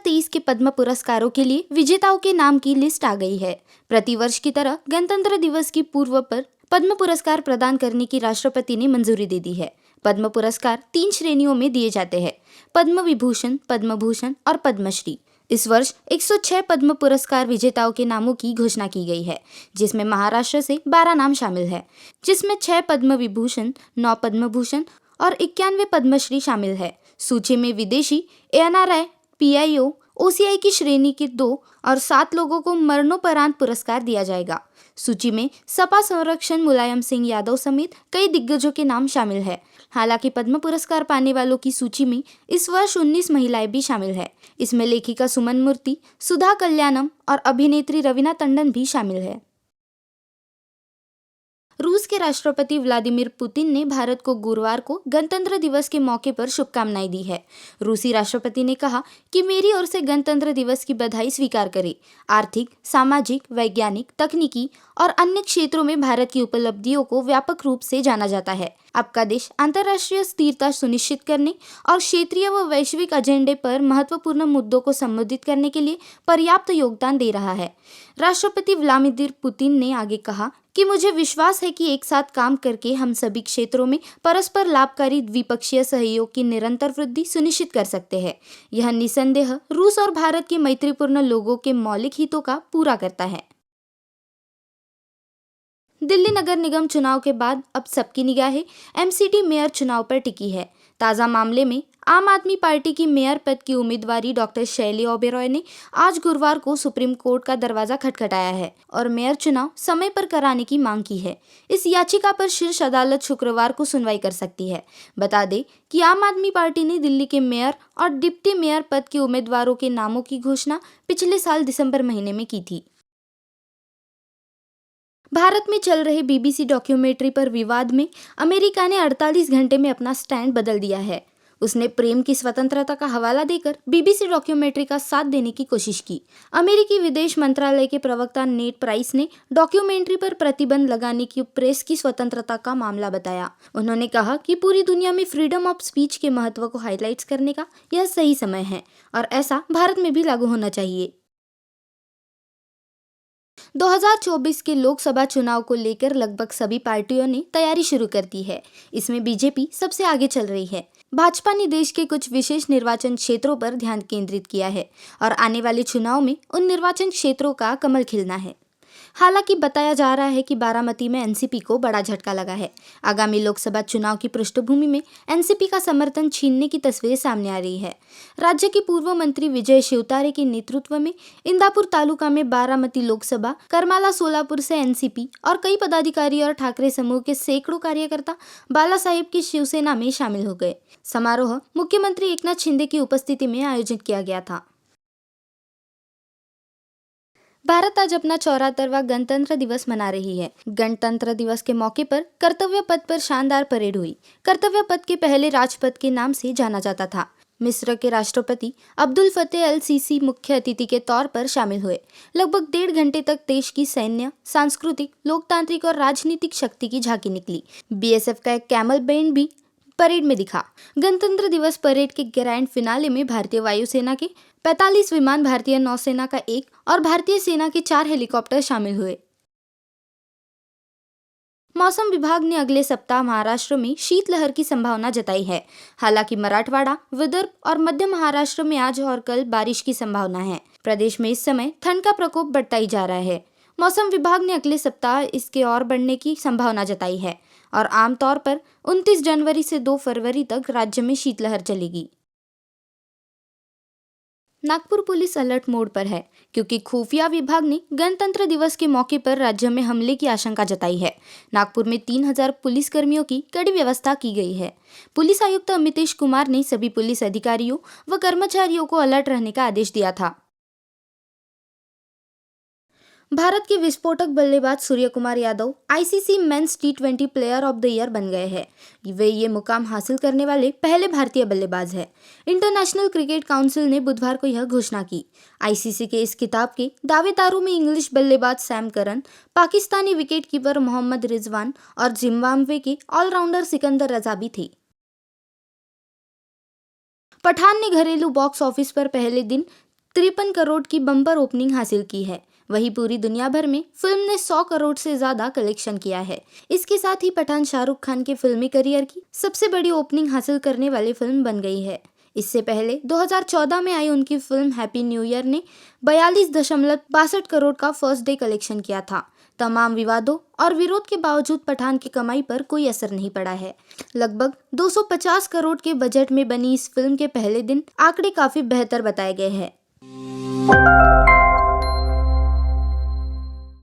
2023 के पद्म पुरस्कारों के लिए विजेताओं के नाम की लिस्ट आ गई है। प्रतिवर्ष की तरह गणतंत्र दिवस की पूर्व पर पद्म पुरस्कार प्रदान करने की राष्ट्रपति ने मंजूरी दे दी है। पद्म पुरस्कार 3 श्रेणियों में दिए जाते हैं: पद्म विभूषण, पद्म भूषण और पद्मश्री। इस वर्ष 106 पद्म पुरस्कार विजेताओं के नामों की घोषणा की गई है, जिसमें महाराष्ट्र से 12 नाम शामिल है, जिसमें 6 पद्म विभूषण, 9 पद्म भूषण और 91 पद्मश्री शामिल है। सूची में विदेशी, एनआरआई, पीआईओ, ओसीआई की श्रेणी के 2 और 7 लोगों को मरणोपरांत पुरस्कार दिया जाएगा। सूची में सपा संरक्षण मुलायम सिंह यादव समेत कई दिग्गजों के नाम शामिल है। हालांकि पद्म पुरस्कार पाने वालों की सूची में इस वर्ष 19 महिलाएं भी शामिल है। इसमें लेखिका सुमन मूर्ति, सुधा कल्याणम और अभिनेत्री रवीना टंडन भी शामिल है। रूस के राष्ट्रपति व्लादिमीर पुतिन ने भारत को गुरुवार को गणतंत्र दिवस के मौके पर शुभकामनाएं दी है। रूसी राष्ट्रपति ने कहा कि मेरी ओर से गणतंत्र दिवस की बधाई स्वीकार करें। आर्थिक, सामाजिक, वैज्ञानिक, तकनीकी और अन्य क्षेत्रों में भारत की उपलब्धियों को व्यापक रूप से जाना जाता है। आपका देश अंतर्राष्ट्रीय स्थिरता सुनिश्चित करने और क्षेत्रीय व वैश्विक एजेंडे पर महत्वपूर्ण मुद्दों को संबोधित करने के लिए पर्याप्त योगदान दे रहा है। राष्ट्रपति व्लादिमीर पुतिन ने आगे कहा कि मुझे विश्वास है कि एक साथ काम करके हम सभी क्षेत्रों में परस्पर लाभकारी द्विपक्षीय सहयोग की निरंतर वृद्धि सुनिश्चित कर सकते हैं। यह निसंदेह रूस और भारत के मैत्रीपूर्ण लोगों के मौलिक हितों का पूरा करता है। दिल्ली नगर निगम चुनाव के बाद अब सबकी निगाहें एमसीडी मेयर चुनाव पर टिकी है। ताज़ा मामले में आम आदमी पार्टी की मेयर पद की उम्मीदवारी डॉक्टर शैली ओबेरॉय ने आज गुरुवार को सुप्रीम कोर्ट का दरवाजा खटखटाया है और मेयर चुनाव समय पर कराने की मांग की है। इस याचिका पर शीर्ष अदालत शुक्रवार को सुनवाई कर सकती है। बता दें कि आम आदमी पार्टी ने दिल्ली के मेयर और डिप्टी मेयर पद के उम्मीदवारों के नामों की घोषणा पिछले साल दिसंबर महीने में की थी। भारत में चल रहे बीबीसी डॉक्यूमेंट्री पर विवाद में अमेरिका ने 48 घंटे में अपना स्टैंड बदल दिया है। उसने प्रेम की स्वतंत्रता का हवाला देकर बीबीसी डॉक्यूमेंट्री का साथ देने की कोशिश की। अमेरिकी विदेश मंत्रालय के प्रवक्ता नेड प्राइस ने डॉक्यूमेंट्री पर प्रतिबंध लगाने की प्रेस की स्वतंत्रता का मामला बताया। उन्होंने कहा कि पूरी दुनिया में फ्रीडम ऑफ स्पीच के महत्व को हाईलाइट करने का यह सही समय है और ऐसा भारत में भी लागू होना चाहिए। 2024 के लोकसभा चुनाव को लेकर लगभग सभी पार्टियों ने तैयारी शुरू कर दी है। इसमें बीजेपी सबसे आगे चल रही है। भाजपा ने देश के कुछ विशेष निर्वाचन क्षेत्रों पर ध्यान केंद्रित किया है और आने वाले चुनाव में उन निर्वाचन क्षेत्रों का कमल खिलना है। हालांकि बताया जा रहा है कि बारामती में एनसीपी को बड़ा झटका लगा है। आगामी लोकसभा चुनाव की पृष्ठभूमि में एनसीपी का समर्थन छीनने की तस्वीर सामने आ रही है। राज्य के पूर्व मंत्री विजय शिवतारे के नेतृत्व में इंदापुर तालुका में बारामती लोकसभा, करमाला सोलापुर से एनसीपी और कई पदाधिकारी और ठाकरे समूह के सैकड़ों कार्यकर्ता बाला साहेब की शिवसेना में शामिल हो गए। समारोह मुख्यमंत्री एकनाथ शिंदे की उपस्थिति में आयोजित किया गया था। भारत आज अपना 74वां गणतंत्र दिवस मना रही है। गणतंत्र दिवस के मौके पर कर्तव्य पथ पर शानदार परेड हुई। कर्तव्य पथ के पहले राजपथ के नाम से जाना जाता था। मिस्र के राष्ट्रपति अब्दुल फतेह अल सीसी मुख्य अतिथि के तौर पर शामिल हुए। लगभग 1.5 घंटे तक देश की सैन्य, सांस्कृतिक, लोकतांत्रिक और राजनीतिक शक्ति की झांकी निकली। बीएसएफ का एक कैमल बैंड भी परेड में दिखा। गणतंत्र दिवस परेड के ग्रैंड फिनाले में भारतीय वायुसेना के 45 विमान, भारतीय नौसेना का 1 और भारतीय सेना के 4 हेलीकॉप्टर शामिल हुए। मौसम विभाग ने अगले सप्ताह महाराष्ट्र में शीतलहर की संभावना जताई है। हालांकि मराठवाड़ा, विदर्भ और मध्य महाराष्ट्र में आज और कल बारिश की संभावना है। प्रदेश में इस समय ठंड का प्रकोप बढ़ता ही जा रहा है। मौसम विभाग ने अगले सप्ताह इसके और बढ़ने की संभावना जताई है और आमतौर पर 29 जनवरी से 2 फरवरी तक राज्य में शीतलहर चलेगी। नागपुर पुलिस अलर्ट मोड पर है क्योंकि खुफिया विभाग ने गणतंत्र दिवस के मौके पर राज्य में हमले की आशंका जताई है। नागपुर में 3000 पुलिसकर्मियों की कड़ी व्यवस्था की गई है। पुलिस आयुक्त अमितेश कुमार ने सभी पुलिस अधिकारियों व कर्मचारियों को अलर्ट रहने का आदेश दिया था। भारत के विस्फोटक बल्लेबाज सूर्य कुमार यादव आईसीसी मेंस टी20 प्लेयर ऑफ द ईयर बन गए हैं। वे ये मुकाम हासिल करने वाले पहले भारतीय बल्लेबाज हैं। इंटरनेशनल क्रिकेट काउंसिल ने बुधवार को यह घोषणा की। आईसीसी के इस खिताब के दावेदारों में इंग्लिश बल्लेबाज Sam Curran, Pakistani wicketkeeper Mohammad Rizwan और जिम्बाब्वे के ऑलराउंडर सिकंदर रजा भी थे। पठान ने घरेलू बॉक्स ऑफिस पर पहले दिन 53 करोड़ की बम्पर ओपनिंग हासिल की है। वहीं पूरी दुनिया भर में फिल्म ने 100 करोड़ से ज्यादा कलेक्शन किया है। इसके साथ ही पठान शाहरुख खान के फिल्मी करियर की सबसे बड़ी ओपनिंग हासिल करने वाली फिल्म बन गई है। इससे पहले 2014 में आई उनकी फिल्म हैप्पी न्यू ईयर ने 42.62 करोड़ का फर्स्ट डे कलेक्शन किया था। तमाम विवादों और विरोध के बावजूद पठान की कमाई पर कोई असर नहीं पड़ा है। लगभग 250 करोड़ के बजट में बनी इस फिल्म के पहले दिन आंकड़े काफी बेहतर बताए गए हैं।